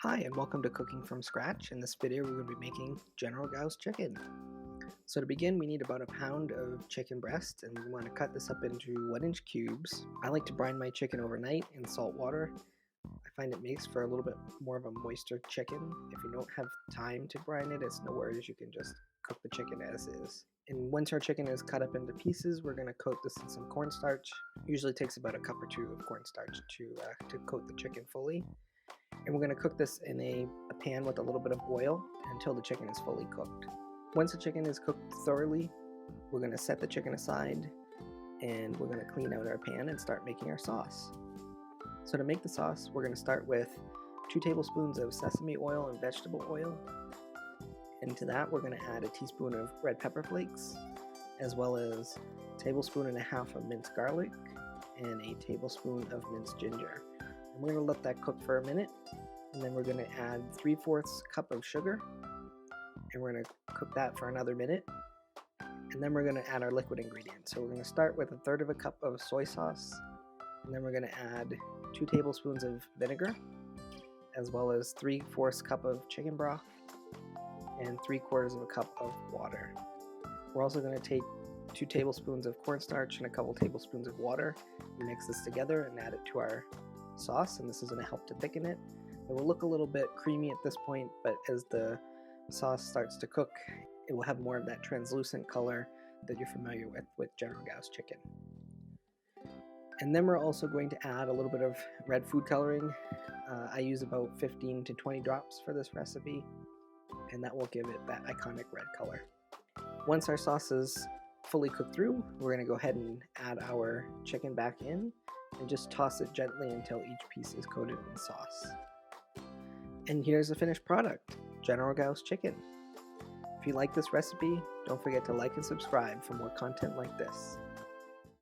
Hi and welcome to Cooking from Scratch. In this video we're going to be making General Gao's chicken. So to begin we need about a pound of chicken breast and we want to cut this up into 1-inch cubes. I like to brine my chicken overnight in salt water. I find it makes for a little bit more of a moister chicken. If you don't have time to brine it, it's no worries, you can just cook the chicken as is. And once our chicken is cut up into pieces, we're going to coat this in some cornstarch. Usually takes about a cup or two of cornstarch to coat the chicken fully. And we're going to cook this in a pan with a little bit of oil until the chicken is fully cooked. Once the chicken is cooked thoroughly, we're going to set the chicken aside and we're going to clean out our pan and start making our sauce. So to make the sauce, we're going to start with 2 tablespoons of sesame oil and vegetable oil. And to that, we're going to add a teaspoon of red pepper flakes, as well as a tablespoon and a half of minced garlic and a tablespoon of minced ginger. And we're going to let that cook for a minute, and then we're going to add 3/4 cup of sugar, and we're going to cook that for another minute, and then we're going to add our liquid ingredients. So we're going to start with 1/3 cup of soy sauce, and then we're going to add 2 tablespoons of vinegar, as well as 3/4 cup of chicken broth, and 3/4 cup of water. We're also going to take 2 tablespoons of cornstarch and a couple tablespoons of water, and mix this together and add it to our sauce, and this is going to help to thicken it. It will look a little bit creamy at this point, but as the sauce starts to cook, it will have more of that translucent color that you're familiar with General Gao's chicken. And then we're also going to add a little bit of red food coloring. I use about 15 to 20 drops for this recipe, and that will give it that iconic red color. Once our sauce is fully cooked through, we're going to go ahead and add our chicken back in and just toss it gently until each piece is coated in sauce. And here's the finished product, General Gao's chicken. If you like this recipe, don't forget to like and subscribe for more content like this.